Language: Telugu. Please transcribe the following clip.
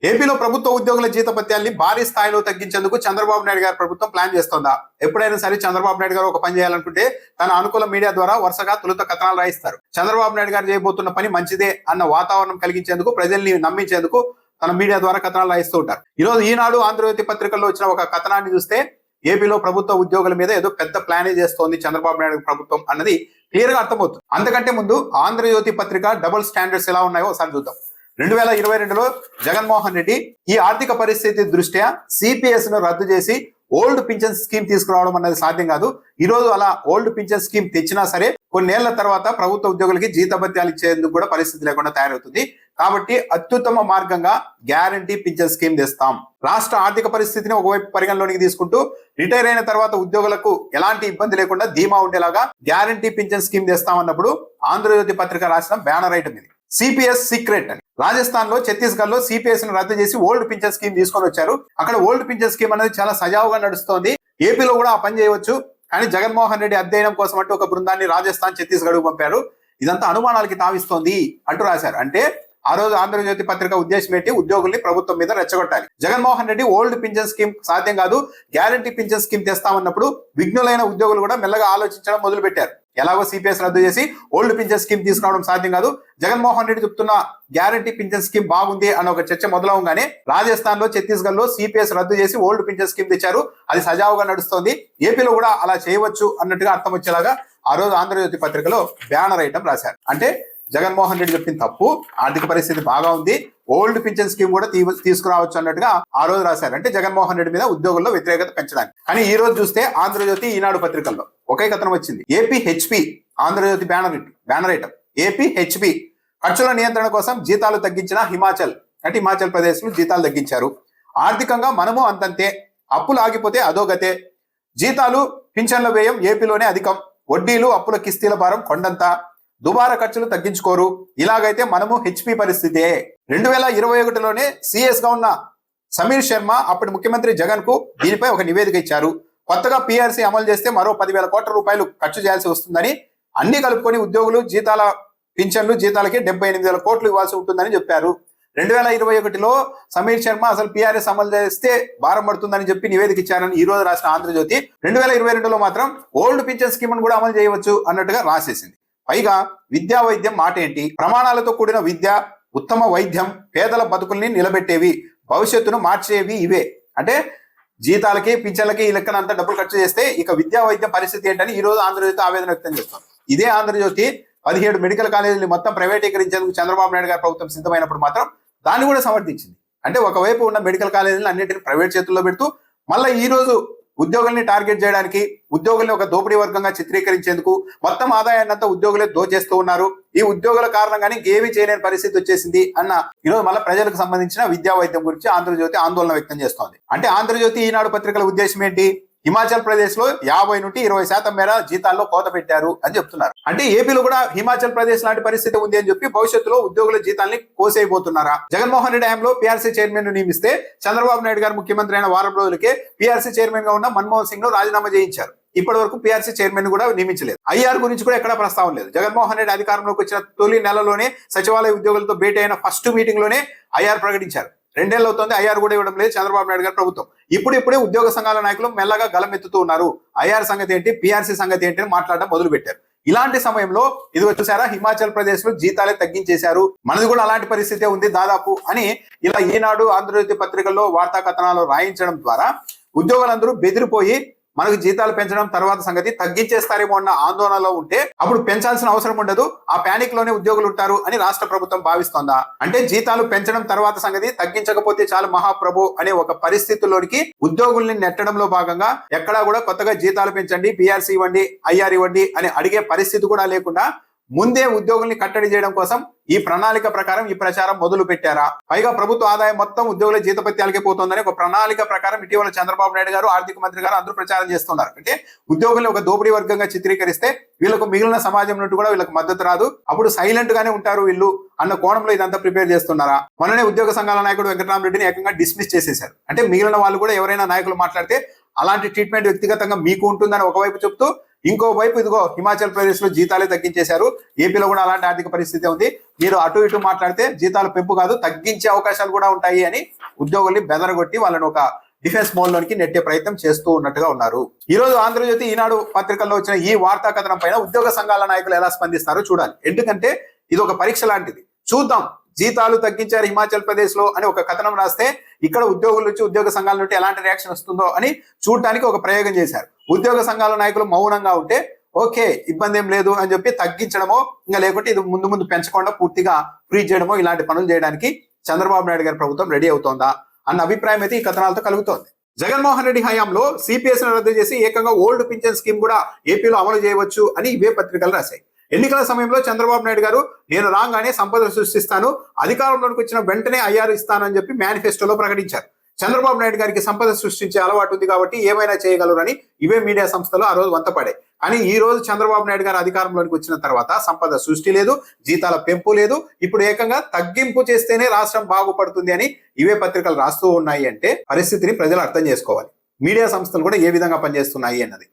ఏపీలో ప్రభుత్వ ఉద్యోగుల జీతభత్యాల్ని భారీ స్థాయిలో తగ్గించేందుకు చంద్రబాబు నాయుడు గారి ప్రభుత్వం ప్లాన్ చేస్తోందా? ఎప్పుడైనా సరే చంద్రబాబు నాయుడు గారు ఒక పని చేయాలనుకుంటే తన అనుకూల మీడియా ద్వారా వరుసగా తొలుత కథనాలు రాయిస్తారు. చంద్రబాబు నాయుడు గారు చేయబోతున్న పని మంచిదే అన్న వాతావరణం కలిగించేందుకు, ప్రజల్ని నమ్మించేందుకు తన మీడియా ద్వారా కథనాలు రాయిస్తూ ఉంటారు. ఈరోజు ఈనాడు, ఆంధ్రజ్యోతి పత్రికల్లో వచ్చిన ఒక కథనాన్ని చూస్తే ఏపీలో ప్రభుత్వ ఉద్యోగుల మీద ఏదో పెద్ద ప్లానే చేస్తోంది చంద్రబాబు నాయుడు ప్రభుత్వం అన్నది క్లియర్ గా అర్థమవుతుంది. అంతకంటే ముందు ఆంధ్రజ్యోతి పత్రిక డబుల్ స్టాండర్డ్స్ ఎలా ఉన్నాయో ఒకసారి చూద్దాం. 2022లో జగన్మోహన్ రెడ్డి ఈ ఆర్థిక పరిస్థితి దృష్ట్యా సిపిఎస్ ను రద్దు చేసి ఓల్డ్ పింఛన్ స్కీమ్ తీసుకురావడం అన్నది సాధ్యం కాదు. ఈ రోజు అలా ఓల్డ్ పింఛన్ స్కీమ్ తెచ్చినా సరే కొన్నేళ్ల తర్వాత ప్రభుత్వ ఉద్యోగులకి జీతభత్యాలు ఇచ్చేందుకు కూడా పరిస్థితి లేకుండా తయారవుతుంది. కాబట్టి అత్యుత్తమ మార్గంగా గ్యారంటీ పింఛన్ స్కీమ్ తెస్తాం. రాష్ట్ర ఆర్థిక పరిస్థితిని ఒకవైపు పరిగణలోనికి తీసుకుంటూ రిటైర్ అయిన తర్వాత ఉద్యోగులకు ఎలాంటి ఇబ్బంది లేకుండా ధీమా ఉండేలాగా గ్యారంటీ పింఛన్ స్కీమ్ తెస్తామన్నప్పుడు ఆంధ్రజ్యోతి పత్రిక రాసిన బ్యానర్ ఐటమ్ ఇది. సిపిఎస్ సీక్రెట్ అని. రాజస్థాన్ లో, ఛత్తీస్గఢ్ లో సిపిఎస్ ను రద్దు చేసి ఓల్డ్ పింఛన్ స్కీమ్ తీసుకొని వచ్చారు. అక్కడ ఓల్డ్ పింఛన్ స్కీమ్ అనేది చాలా సజావుగా నడుస్తోంది. ఏపీలో కూడా ఆ పని చేయవచ్చు. కానీ జగన్మోహన్ రెడ్డి అధ్యయనం కోసం అంటూ ఒక బృందాన్ని రాజస్థాన్, ఛత్తీస్గఢ్ పంపారు. ఇదంతా అనుమానాలకి తావిస్తోంది అంటూ రాశారు. అంటే ఆ రోజు ఆంధ్రజ్యోతి పత్రిక ఉద్దేశం ఏంటి? ఉద్యోగుల్ని ప్రభుత్వం మీద రెచ్చగొట్టాలి. Jaganmohan Reddy old pension scheme సాధ్యం కాదు, గ్యారంటీ పింఛన్ స్కీమ్ తెస్తామన్నప్పుడు విఘ్నులైన ఉద్యోగులు కూడా మెల్లగా ఆలోచించడం మొదలు పెట్టారు. ఎలాగో సిపిఎస్ రద్దు చేసి ఓల్డ్ పింఛన్ స్కీమ్ తీసుకురావడం సాధ్యం కాదు, జగన్మోహన్ రెడ్డి చెప్తున్న గ్యారంటీ పింఛన్ స్కీమ్ బాగుంది అన్న ఒక చర్చ మొదలవగానే రాజస్థాన్ లో, ఛత్తీస్గఢ్ లో సిపిఎస్ రద్దు చేసి ఓల్డ్ పింఛన్ స్కీమ్ తెచ్చారు. అది సజావుగా నడుస్తోంది. ఏపీలో కూడా అలా చేయవచ్చు అన్నట్టుగా అర్థం వచ్చేలాగా ఆ రోజు ఆంధ్రజ్యోతి పత్రికలో బ్యానర్ ఐటమ్ రాశారు. అంటే జగన్మోహన్ రెడ్డి చెప్పిన తప్పు, ఆర్థిక పరిస్థితి బాగా ఉంది, ఓల్డ్ పింఛన్ స్కీమ్ కూడా తీసుకురావచ్చు అన్నట్టుగా ఆ రోజు రాశారు. అంటే జగన్మోహన్ రెడ్డి మీద ఉద్యోగుల్లో వ్యతిరేకత పెంచడానికి. కానీ ఈ రోజు చూస్తే ఆంధ్రజ్యోతి, ఈనాడు పత్రికల్లో ఒకే కథనం వచ్చింది. APHP Andhra Jyothi banner item. APHP ఖర్చుల నియంత్రణ కోసం జీతాలు తగ్గించిన హిమాచల్. అంటే హిమాచల్ ప్రదేశ్ లో జీతాలు తగ్గించారు. ఆర్థికంగా మనము అంతంతే, అప్పులు ఆగిపోతే అదోగతే, జీతాలు పింఛన్ల వ్యయం ఏపీలోనే అధికం, వడ్డీలు అప్పుల కిస్తీల భారం కొండంతా, దుబారా ఖర్చులు తగ్గించుకోరు. ఇలాగైతే మనము హెచ్పి పరిస్థితే. 2021లోనే సిఎస్ గా ఉన్న సమీర్ శర్మ అప్పటి ముఖ్యమంత్రి జగన్ కు దీనిపై ఒక నివేదిక ఇచ్చారు. కొత్తగా పిఆర్సీ అమలు చేస్తే మరో 10,000 కోట్ల రూపాయలు ఖర్చు చేయాల్సి వస్తుందని, అన్ని కలుపుకొని ఉద్యోగులు జీతాల పింఛన్లు జీతాలకి 78,000 కోట్లు ఇవ్వాల్సి ఉంటుందని చెప్పారు. 2021లో సమీర్ శర్మ అసలు పిఆర్ఎస్ అమలు చేస్తే భారం పడుతుందని చెప్పి నివేదిక ఇచ్చారని ఈ రోజు రాసిన ఆంధ్రజ్యోతి 2022లో మాత్రం ఓల్డ్ పింఛన్ స్కీమ్ కూడా అమలు చేయవచ్చు అన్నట్టుగా రాసేసింది. పైగా విద్యా వైద్యం మాట ఏంటి? ప్రమాణాలతో కూడిన విద్య, ఉత్తమ వైద్యం, పేదల బతుకుల్ని నిలబెట్టేవి, భవిష్యత్తును మార్చేవి ఇవే. అంటే జీతాలకి, పింఛన్లకి ఈ లెక్కన అంతా డబ్బులు ఖర్చు చేస్తే ఇక విద్యా వైద్యం పరిస్థితి ఏంటని ఈ రోజు ఆంధ్రజ్యోతి ఆవేదన వ్యక్తం చేస్తుంది. ఇదే ఆంధ్రజ్యోతి 17 మెడికల్ కాలేజీలు మొత్తం ప్రైవేటీకరించేందుకు చంద్రబాబు నాయుడు గారి ప్రభుత్వం సిద్ధమైనప్పుడు మాత్రం దాన్ని కూడా సమర్థించింది. అంటే ఒకవైపు ఉన్న మెడికల్ కాలేజీలను అన్నింటినీ ప్రైవేట్ చేతుల్లో పెడుతూ మళ్ళీ ఈ రోజు ఉద్యోగుల్ని టార్గెట్ చేయడానికి, ఉద్యోగుల్ని ఒక దోపిడీ వర్గంగా చిత్రీకరించేందుకు మొత్తం ఆదాయాన్ని అంతా ఉద్యోగులే దోచేస్తూ ఉన్నారు. ఈ ఉద్యోగుల కారణంగానే ఇంకేమీ చేయలేని పరిస్థితి వచ్చేసింది అన్న ఈరోజు మళ్ళీ ప్రజలకు సంబంధించిన విద్యా వైద్యం గురించి ఆంధ్రజ్యోతి ఆందోళన వ్యక్తం చేస్తోంది. అంటే ఆంధ్రజ్యోతి, ఈనాడు పత్రికల ఉద్దేశం ఏంటి? హిమాచల్ ప్రదేశ్ లో 50 నుండి 20% మేర జీతాల్లో కోత పెట్టారు అని చెప్తున్నారు. అంటే ఏపీలో కూడా హిమాచల్ ప్రదేశ్ లాంటి పరిస్థితి ఉంది అని చెప్పి భవిష్యత్తులో ఉద్యోగుల జీతాల్ని కోసేయబోతున్నారా? జగన్మోహన్ రెడ్డి హయాంలో పిఆర్సీ చైర్మన్ ను నియమిస్తే చంద్రబాబు నాయుడు గారు ముఖ్యమంత్రి అయిన వారం రోజులకే పిఆర్సీ చైర్మన్ గా ఉన్న మన్మోహన్ సింగ్ ను రాజీనామా చేయించారు. ఇప్పటి వరకు పిఆర్సీ చైర్మన్ కూడా నియమించలేదు. ఐఆర్ గురించి కూడా ఎక్కడా ప్రస్తావన లేదు. జగన్మోహన్ రెడ్డి అధికారంలోకి వచ్చిన తొలి నెలలోనే సచివాలయ ఉద్యోగులతో భేటీ అయిన ఫస్ట్ మీటింగ్ లోనే ఐఆర్ ప్రకటించారు. 2 ఏళ్ళు అవుతుంది, ఐఆర్ కూడా ఇవ్వడం లేదు చంద్రబాబు నాయుడు గారి ప్రభుత్వం. ఇప్పుడిప్పుడే ఉద్యోగ సంఘాల నాయకులు మెల్లగా గలమెత్తుతూ ఉన్నారు. ఐఆర్ సంగతి ఏంటి, పిఆర్సీ సంగతి ఏంటి అని మాట్లాడడం మొదలు పెట్టారు. ఇలాంటి సమయంలో ఇది వచ్చేసారా, హిమాచల్ ప్రదేశ్ లో జీతాలే తగ్గించేశారు, మనది కూడా అలాంటి పరిస్థితే ఉంది దాదాపు అని ఇలా ఈనాడు, ఆంధ్రజ్యోతి పత్రికల్లో వార్తా కథనాలు రాయించడం ద్వారా ఉద్యోగులందరూ బెదిరిపోయి మనకు జీతాలు పెంచడం తర్వాత సంగతి తగ్గించేస్తారేమో అన్న ఆందోళనలో ఉంటే అప్పుడు పెంచాల్సిన అవసరం ఉండదు, ఆ ప్యానిక్ లోనే ఉద్యోగులు ఉంటారు అని రాష్ట్ర ప్రభుత్వం భావిస్తోందా? అంటే జీతాలు పెంచడం తర్వాత సంగతి, తగ్గించకపోతే చాలు మహాప్రభు అనే ఒక పరిస్థితుల్లోనికి ఉద్యోగుల్ని నెట్టడంలో భాగంగా ఎక్కడా కూడా కొత్తగా జీతాలు పెంచండి, పిఆర్సీ ఇవ్వండి, ఐఆర్ ఇవ్వండి అని అడిగే పరిస్థితి కూడా లేకుండా ముందే ఉద్యోగుల్ని కట్టడి చేయడం కోసం ఈ ప్రణాళిక ప్రకారం ఈ ప్రచారం మొదలు పెట్టారా? పైగా ప్రభుత్వ ఆదాయం మొత్తం ఉద్యోగుల జీతభత్యాలకే పోతుందని ఒక ప్రణాళిక ప్రకారం ఇటీవల చంద్రబాబు నాయుడు గారు, ఆర్థిక మంత్రి గారు అందరూ ప్రచారం చేస్తున్నారు. అంటే ఉద్యోగుల్ని ఒక దోపిడీ వర్గంగా చిత్రీకరిస్తే వీళ్ళకు మిగిలిన సమాజం నుండి కూడా వీళ్ళకి మద్దతు రాదు, అప్పుడు సైలెంట్ గానే ఉంటారు వీళ్ళు అన్న కోణంలో ఇదంతా ప్రిపేర్ చేస్తున్నారా? మొన్ననే ఉద్యోగ సంఘాల నాయకుడు వెంకటరామరెడ్డిని ఏకంగా డిస్మిస్ చేసేశారు. అంటే మిగిలిన వాళ్ళు కూడా ఎవరైనా నాయకులు మాట్లాడితే అలాంటి ట్రీట్మెంట్ వ్యక్తిగతంగా మీకు ఉంటుందని ఒకవైపు చెప్తూ ఇంకోవైపు ఇదిగో హిమాచల్ ప్రదేశ్ లో జీతాలే తగ్గించేశారు. ఏపీలో కూడా అలాంటి ఆర్థిక పరిస్థితి ఉంది. మీరు అటు ఇటు మాట్లాడితే జీతాలు పెంపు కాదు తగ్గించే అవకాశాలు కూడా ఉంటాయి అని ఉద్యోగుల్ని బెదరగొట్టి వాళ్ళని ఒక డిఫెన్స్ మోడ్ లోనికి నెట్టే ప్రయత్నం చేస్తూ ఉన్నట్టుగా ఉన్నారు. ఈ రోజు ఆంధ్రజ్యోతి, ఈనాడు పత్రికల్లో వచ్చిన ఈ వార్తా కథనం పైన ఉద్యోగ సంఘాల నాయకులు ఎలా స్పందిస్తారో చూడాలి. ఎందుకంటే ఇది ఒక పరీక్ష లాంటిది. చూద్దాం, జీతాలు తగ్గించారు హిమాచల్ ప్రదేశ్ లో అని ఒక కథనం రాస్తే ఇక్కడ ఉద్యోగుల నుంచి, ఉద్యోగ సంఘాల నుండి ఎలాంటి రియాక్షన్ వస్తుందో అని చూడటానికి ఒక ప్రయోగం చేశారు. ఉద్యోగ సంఘాల నాయకులు మౌనంగా ఉంటే ఓకే ఇబ్బంది ఏం లేదు అని చెప్పి తగ్గించడమో, ఇంకా లేకుంటే ఇది ముందు ముందు పెంచకుండా పూర్తిగా ఫ్రీజ్ చేయడమో ఇలాంటి పనులు చేయడానికి చంద్రబాబు నాయుడు గారి ప్రభుత్వం రెడీ అవుతోందా అన్న అభిప్రాయం అయితే ఈ కథనాలతో కలుగుతోంది. జగన్మోహన్ రెడ్డి హయాంలో సిపిఎస్ ను రద్దు చేసి ఏకంగా ఓల్డ్ పింఛన్ స్కీమ్ కూడా ఏపీలో అమలు చేయవచ్చు అని ఇవే పత్రికలు రాశాయి. ఎన్నికల సమయంలో చంద్రబాబు నాయుడు గారు నేను రాగానే సంపద సృష్టిస్తాను, అధికారంలోకి వచ్చిన వెంటనే ఐఆర్ ఇస్తాను అని చెప్పి మేనిఫెస్టోలో ప్రకటించారు. చంద్రబాబు నాయుడు గారికి సంపద సృష్టించే అలవాటు ఉంది కాబట్టి ఏమైనా చేయగలరని ఇవే మీడియా సంస్థలు ఆ రోజు వంతపడాయి. కానీ ఈ రోజు చంద్రబాబు నాయుడు గారు అధికారంలోకి వచ్చిన తర్వాత సంపద సృష్టి లేదు, జీతాల పెంపు లేదు, ఇప్పుడు ఏకంగా తగ్గింపు చేస్తేనే రాష్ట్రం బాగుపడుతుంది అని ఇవే పత్రికలు రాస్తూ ఉన్నాయి. అంటే పరిస్థితిని ప్రజలు అర్థం చేసుకోవాలి, మీడియా సంస్థలు కూడా ఏ విధంగా పనిచేస్తున్నాయి అన్నది.